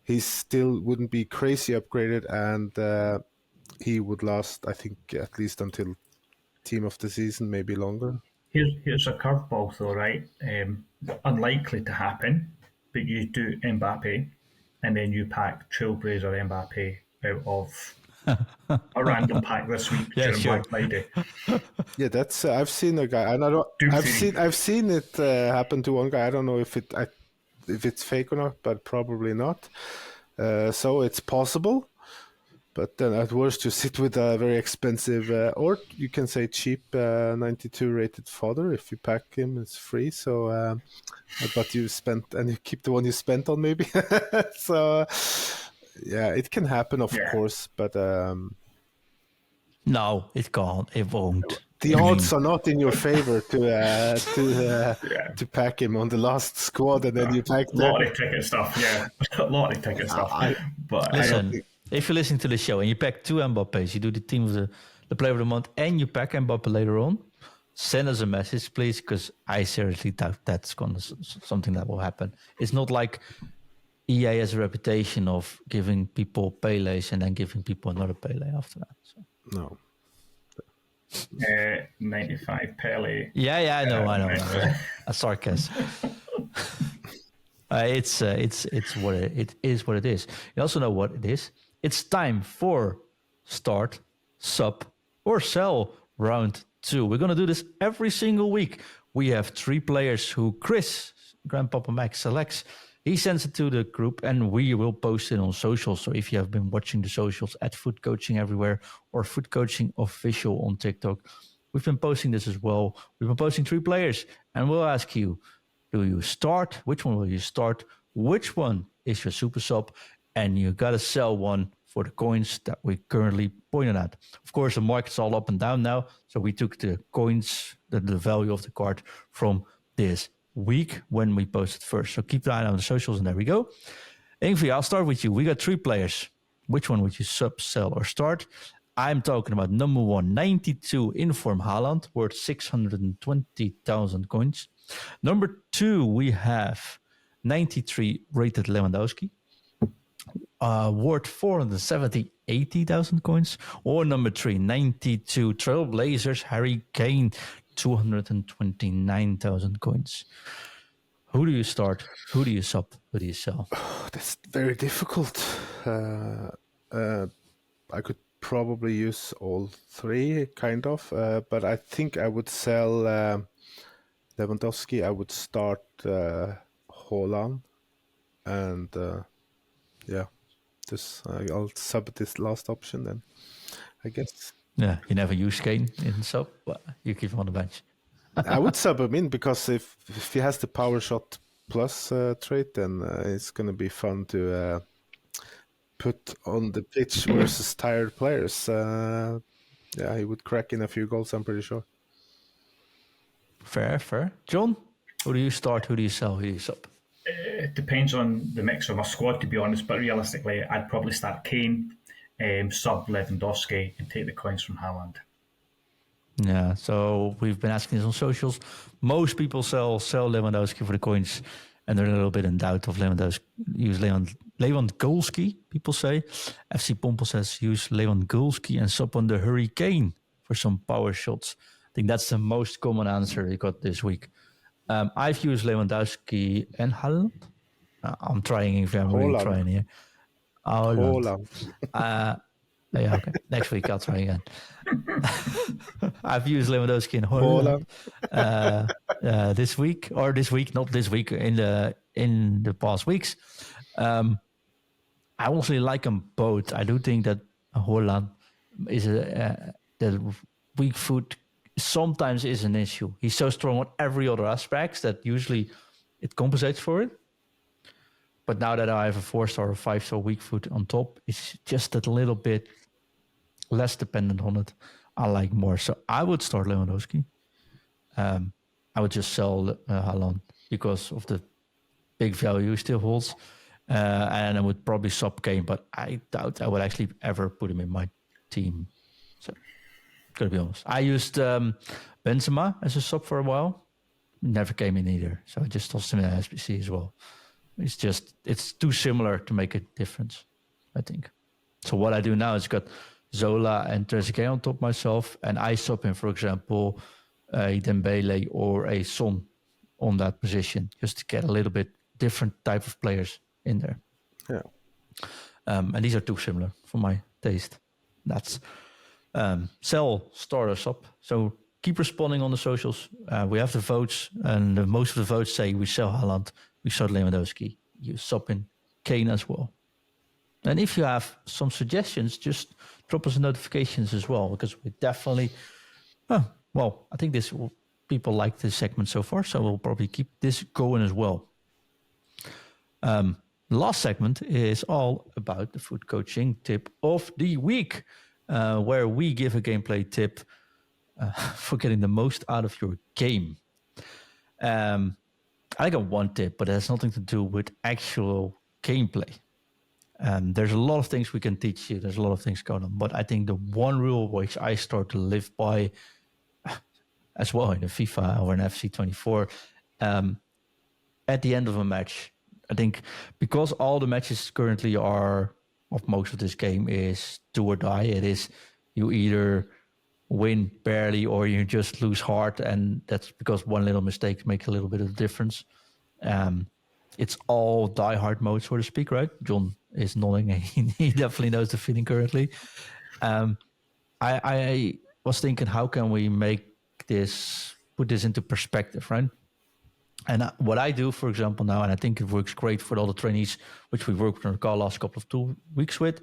he still wouldn't be crazy upgraded, and he would last, I think, at least until team of the season, maybe longer. Here's a curveball though, right? Unlikely to happen, but you do Mbappe and then you pack Trailblazer Mbappe out of a random pack this week during Black Friday. Yeah, that's I've seen a guy, and I've seen it happen to one guy. I don't know if it's fake or not, but probably not. So it's possible, but then at worst you sit with a very expensive, or you can say cheap 92 rated fodder. If you pack him, it's free. So, but you spent, and you keep the one you spent on maybe. So. Yeah, it can happen, of course, but no, it can't. It won't. The odds are not in your favor to pack him on the last squad, and then you pack lottery ticket stuff. Yeah, lottery ticket stuff. But listen, if you're listening to the show and you pack 2 Mbappes, you do the team of the player of the month, and you pack Mbappe later on, send us a message, please, because I seriously doubt that's something that will happen. It's not like EA has a reputation of giving people Pele's and then giving people another Pele after that. So. No. 95 Pele. Yeah, I know. A sarcasm. It's what it is. What it is. You also know what it is. It's time for start, sub, or sell round 2. We're gonna do this every single week. We have 3 players who Chris, Grandpapa Max selects. He sends it to the group, and we will post it on social. So if you have been watching the socials at Foot Coaching Everywhere or Foot Coaching Official on TikTok, we've been posting this as well. We've been posting 3 players, and we'll ask you, do you start? Which one will you start? Which one is your super sub? And you got to sell one for the coins that we currently pointed at. Of course, the market's all up and down now. So we took the coins, the value of the card from this week when we posted first. So keep an eye on the socials, and there we go. Ingve, I'll start with you. We got 3 players. Which one would you sub, sell, or start? I'm talking about number 1, 92 Inform Haaland, worth 620,000 coins. Number 2, we have 93 rated Lewandowski, worth 480,000 coins. Or number 3, 92 Trailblazers Harry Kane, 229,000 coins. Who do you start? Who do you sub? Who do you sell? That's very difficult. I could probably use all 3, kind of, but I think I would sell Lewandowski. I would start Haaland, and I'll sub this last option then, I guess. Yeah, you never use Kane in sub, but you keep him on the bench. I would sub him in because if he has the power shot plus trait, then it's going to be fun to put on the pitch versus tired players. He would crack in a few goals, I'm pretty sure. Fair. John, who do you start? Who do you sell? Who do you sub? It depends on the mix of my squad, to be honest, but realistically, I'd probably start Kane, sub Lewandowski, and take the coins from Haaland. Yeah, so we've been asking this on socials. Most people sell Lewandowski for the coins, and they're a little bit in doubt of Lewandowski. Use Lewandowski, people say. FC Pompel says use Lewandowski and sub on the Hurricane for some power shots. I think that's the most common answer we got this week. I've used Lewandowski and Haaland. I'm trying, if I'm really trying here. Haaland. Yeah, okay. Next week I'll try again. I've used Lewandowski and Haaland this week, not this week, in the past weeks. I honestly like them both. I do think that Haaland is the weak foot sometimes is an issue. He's so strong on every other aspect that usually it compensates for it. But now that I have a 4-star or 5-star weak foot on top, it's just a little bit less dependent on it. I like more. So I would start Lewandowski. I would just sell Haaland because of the big value he still holds. And I would probably sub Kane, but I doubt I would actually ever put him in my team. So, gotta be honest. I used Benzema as a sub for a while. Never came in either. So I just tossed him in SBC as well. It's too similar to make a difference, I think. So what I do now is got Zola and Trezeguet on top myself, and I sub him, for example, a Dembele or a Son on that position, just to get a little bit different type of players in there. Yeah. And these are too similar for my taste. That's sell, start, or sub. So keep responding on the socials. We have the votes, and most of the votes say we sell Haaland, we sell Lewandowski, you sub in Kane as well. And if you have some suggestions, just drop us notifications as well, because we definitely, I think people like this segment so far, so we'll probably keep this going as well. The last segment is all about the foot coaching tip of the week, where we give a gameplay tip for getting the most out of your game. I got one tip, but it has nothing to do with actual gameplay. There's a lot of things we can teach you. There's a lot of things going on. But I think the one rule which I start to live by as well in a FIFA or an FC24, at the end of a match, I think because all the matches currently are, of most of this game, is do or die. It is you either win barely or you just lose hard, and that's because one little mistake makes a little bit of difference. It's all die-hard mode, so to speak, right? John is nodding. He definitely knows the feeling currently. I was thinking, how can we put this into perspective, right? And what I do, for example, now, and I think it works great for all the trainees, which we worked on the last couple of 2 weeks with,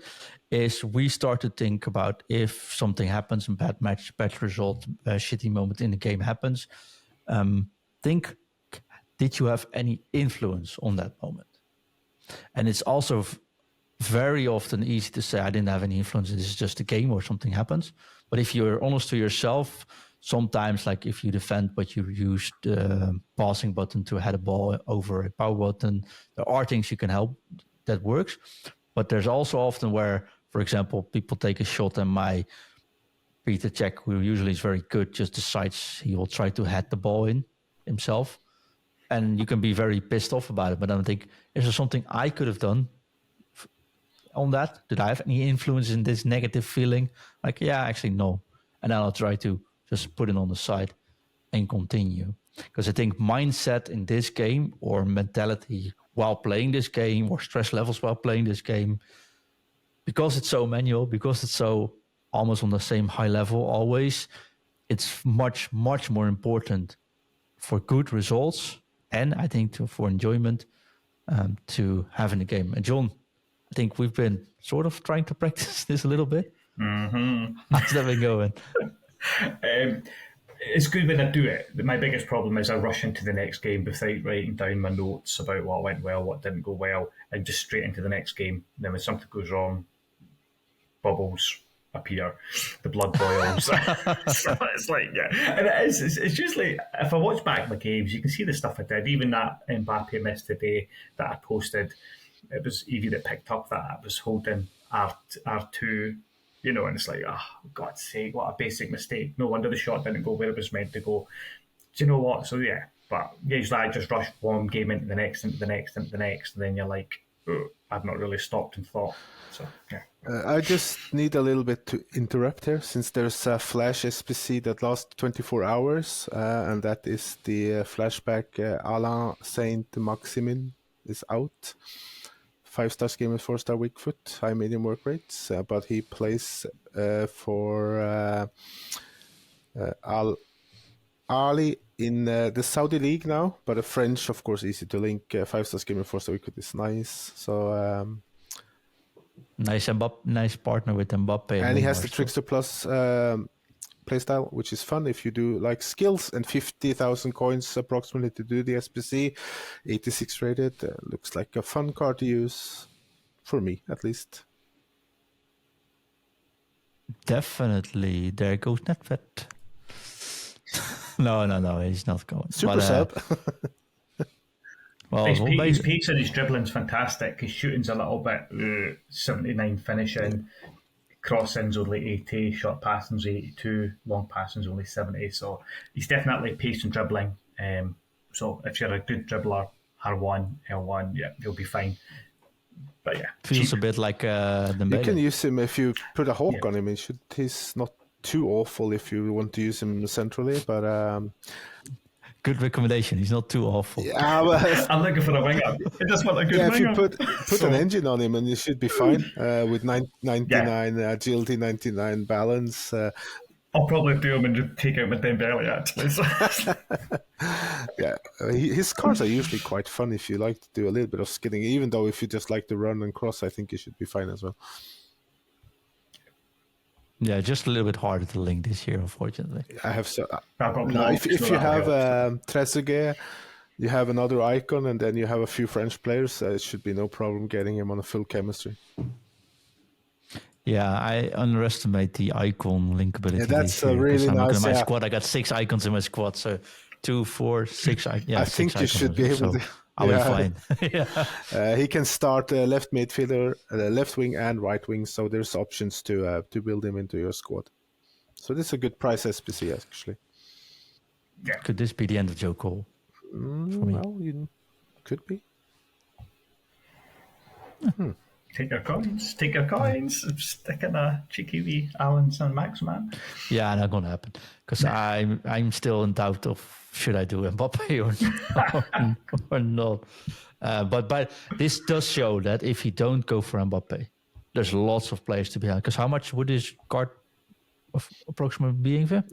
is we start to think about if something happens, a bad match, bad result, a shitty moment in the game happens, think, did you have any influence on that moment? And it's also very often easy to say, I didn't have any influence, this is just a game or something happens. But if you're honest to yourself, sometimes, like if you defend but you use the passing button to head a ball over a power button, there are things you can help that works. But there's also often where, for example, people take a shot and my Peter Cech, who usually is very good, just decides he will try to head the ball in himself. And you can be very pissed off about it. But then I think, is there something I could have done on that? Did I have any influence in this negative feeling? Like, yeah, actually, no. And then I'll try to just put it on the side and continue. Because I think mindset in this game, or mentality while playing this game, or stress levels while playing this game, because it's so manual, because it's so almost on the same high level always, it's much, much more important for good results, and I think for enjoyment, to have in the game. And John, I think we've been sort of trying to practice this a little bit. Mm-hmm. How's that been going? It's good when I do it. My biggest problem is I rush into the next game without writing down my notes about what went well, what didn't go well, and just straight into the next game. And then when something goes wrong, bubbles appear, the blood boils. So it's like, yeah. And it is. It's usually, if I watch back my games, you can see the stuff I did. Even that Mbappe miss today that I posted, it was Ingve that picked up that I was holding R2, you know, and it's like, oh, God's sake, what a basic mistake. No wonder the shot didn't go where it was meant to go. Do you know what? So, yeah. But usually I just rush one game into the next, into the next, into the next, and then you're like, oh, I've not really stopped and thought. So, yeah. I just need a little bit to interrupt here, since there's a Flash SPC that lasts 24 hours, and that is the flashback Alain Saint-Maximin is out. 5-star gamer, 4-star weak foot, high medium work rates, but he plays for Al Ali in the Saudi league now, but a French, of course, easy to link. 5-star gamer, 4-star weak foot is nice. So nice partner with Mbappe. And he has the Trickster Plus playstyle, which is fun if you do like skills, and 50,000 coins approximately to do the SPC. 86 rated. Looks like a fun card to use, for me at least. Definitely. There goes Netvet. No, he's not going. Super sub. Well, his pace and his dribbling's fantastic. His shooting's a little bit 79 finishing. Crossing's only 80, short passing's 82, long passing's only 70. So he's definitely pace and dribbling. So if you're a good dribbler, R1, L1, yeah, you'll be fine. But yeah, feels cheap. A bit like Dembele. You can use him if you put a hawk on him. He's not too awful if you want to use him centrally, but good recommendation. He's not too awful. Yeah, well, I'm looking for a winger. I just want a good winger. If you put an engine on him, and you should be fine with 99 agility, 99 balance. I'll probably do him and take out my Dembele actually. So. Yeah, his cars are usually quite fun if you like to do a little bit of skidding. Even though if you just like to run and cross, I think you should be fine as well. Yeah, just a little bit harder to link this year, unfortunately. I have if you have Trezeguet, you have another icon, and then you have a few French players, it should be no problem getting him on a full chemistry. Yeah, I underestimate the icon linkability. Yeah, that's really nice. In my squad, I got 6 icons in my squad, so 2, 4, 6. I think you should be able to. I'll be fine. Yeah. He can start left midfielder, left wing, and right wing. So there's options to build him into your squad. So this is a good price SPC actually. Yeah. Could this be the end of Joe Cole? Well, could be. Take your coins. Stick in a cheeky wee Allenson Maximan. Yeah, not gonna happen because I'm still in doubt of should I do Mbappe or not. But this does show that if you don't go for Mbappe, there's lots of players to be had. Because how much would this card approximately be, Ingve?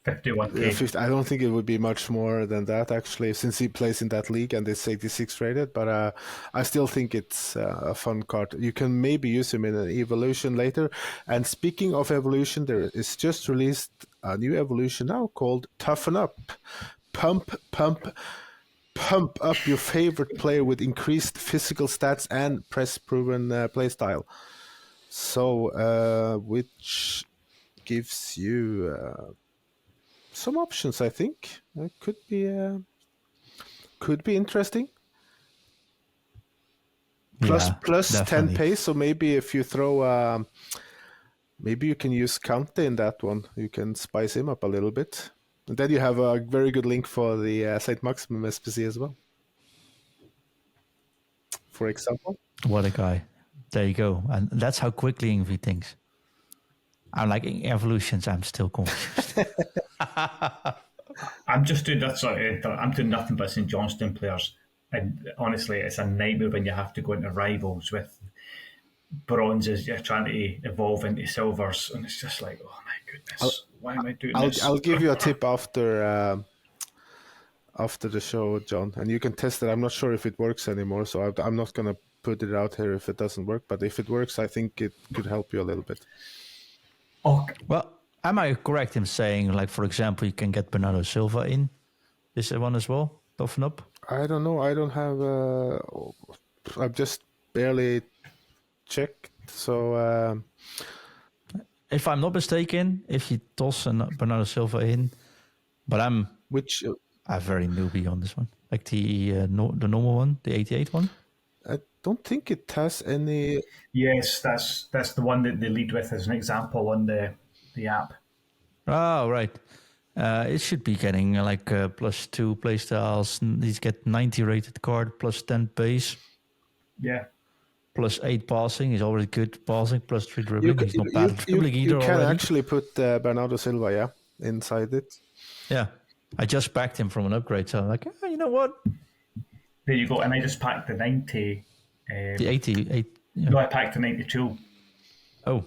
51k. 50, I don't think it would be much more than that, actually, since he plays in that league and it's 86 rated. But I still think it's a fun card. You can maybe use him in an evolution later. And speaking of evolution, there is just released a new evolution now called Toughen Up. Pump up your favorite player with increased physical stats and press-proven playstyle. So, which gives you some options, I think. Could be interesting. Plus 10 definitely. pace, so maybe if you throw... maybe you can use Kante in that one. You can spice him up a little bit. And then you have a very good link for the St. Maximum SPC as well. For example. What a guy. There you go. And that's how quickly Ingve thinks. I'm like, in evolutions, I'm still confused. I'm just doing that sort of. I'm doing nothing but St. Johnston players, and honestly, it's a nightmare when you have to go into rivals with bronzes. You're trying to evolve into silvers, and it's just like, oh my goodness, why am I doing this? I'll give you a tip after the show, John, and you can test it. I'm not sure if it works anymore, so I'm not gonna put it out here if it doesn't work. But if it works, I think it could help you a little bit. Okay. Well, am I correct in saying, like, for example, you can get Bernardo Silva in this one as well? Toughen up? I don't know. I don't have... I've just barely checked, so... if I'm not mistaken, if you toss Bernardo Silva in, but I'm very newbie on this one. Like the normal one, the 88 one? I don't think it has any... Yes, that's the one that they lead with as an example on the app. Oh, right. It should be getting like +2 playstyles. He's get 90 rated card, +10 pace. Yeah. +8 passing. He's already good passing, +3 dribbling. He's not bad at dribbling either. You can already. actually put Bernardo Silva, inside it. Yeah. I just backed him from an upgrade, so I'm like, you know what? There you go. And I just packed the 90. The 88. Yeah. No, I packed the 92. Oh,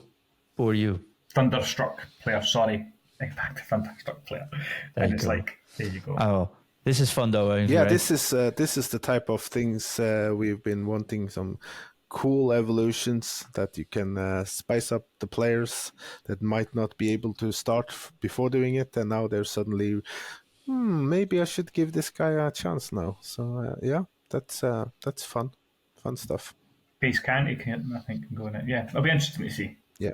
poor you. Thunderstruck player, sorry. I packed the Thunderstruck player. And it's like, there you go. Oh, this is fun though. Yeah, right? this is the type of things we've been wanting, some cool evolutions that you can spice up the players that might not be able to start before doing it, and now they're suddenly, maybe I should give this guy a chance now. So yeah, that's fun stuff. Base Canty can, I think, can go in it. Yeah, it'll be interesting to see. Yeah,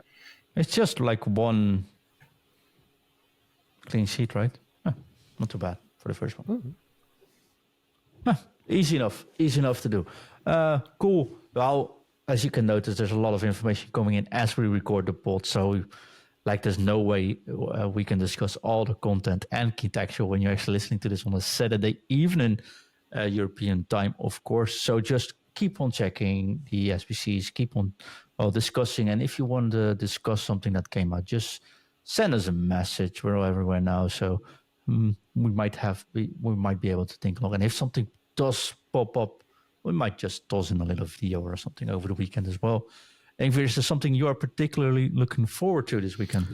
it's just like one clean sheet, right? Not too bad for the first one. Easy enough to do. Cool. Well, as you can notice, there's a lot of information coming in as we record the pod. So, like, there's no way we can discuss all the content and contextual when you're actually listening to this on a Saturday evening, European time, of course. So just keep on checking the SBCs, keep on discussing. And if you want to discuss something that came out, just send us a message. We're everywhere now, so we might be able to think along. And if something does pop up, we might just toss in a little video or something over the weekend as well. And is there something you are particularly looking forward to this weekend?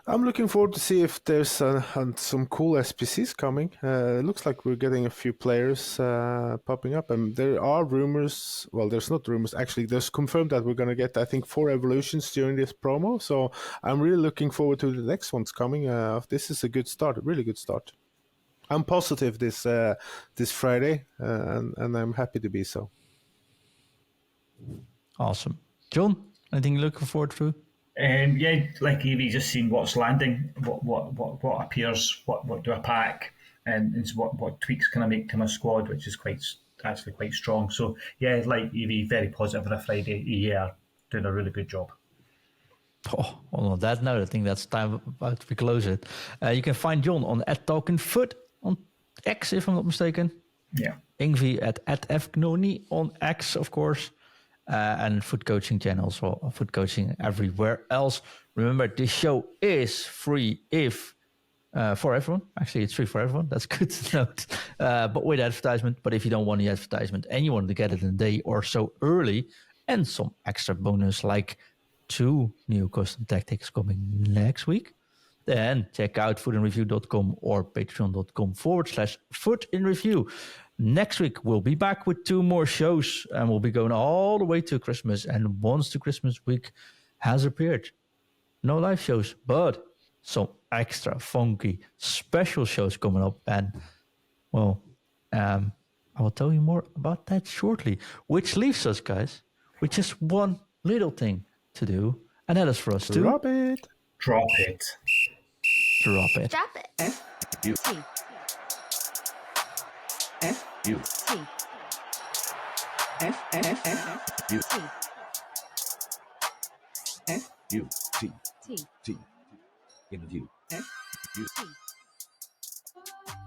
I'm looking forward to see if there's some cool SPCs coming. It looks like we're getting a few players popping up, and there are rumors. Well, there's not rumors. Actually, there's confirmed that we're going to get, I think, 4 evolutions during this promo. So I'm really looking forward to the next ones coming. This is a good start, a really good start. I'm positive this Friday, and I'm happy to be so. Awesome. John, anything you're looking forward to? Yeah, like Evie, just seeing what's landing, what appears, what do I pack, and what tweaks can I make to my squad, which is quite strong. So yeah, like Evie, very positive on a Friday. Yeah, doing a really good job. Oh, well, on that note, I think that's time about to close it. You can find John on @TalkingFUT on X, if I'm not mistaken. Yeah. Ingve at @FGnoni on X, of course. And foot coaching channels, or foot coaching everywhere else. Remember, this show is free for everyone. Actually, it's free for everyone. That's good to note. But with advertisement. But if you don't want the advertisement and you want to get it in a day or so early, and some extra bonus like 2 new custom tactics coming next week. Then check out footinreview.com or patreon.com/footinreview. Next week, we'll be back with 2 more shows, and we'll be going all the way to Christmas. And once the Christmas week has appeared, no live shows, but some extra funky special shows coming up. And, well, I will tell you more about that shortly, which leaves us, guys, with just one little thing to do, and that is for us to Drop it. Drop it. drop it. Drop it. F-U. T. F-U. T. F-F-F-U. T. F-U. T. T. T. Interview. F-U. T.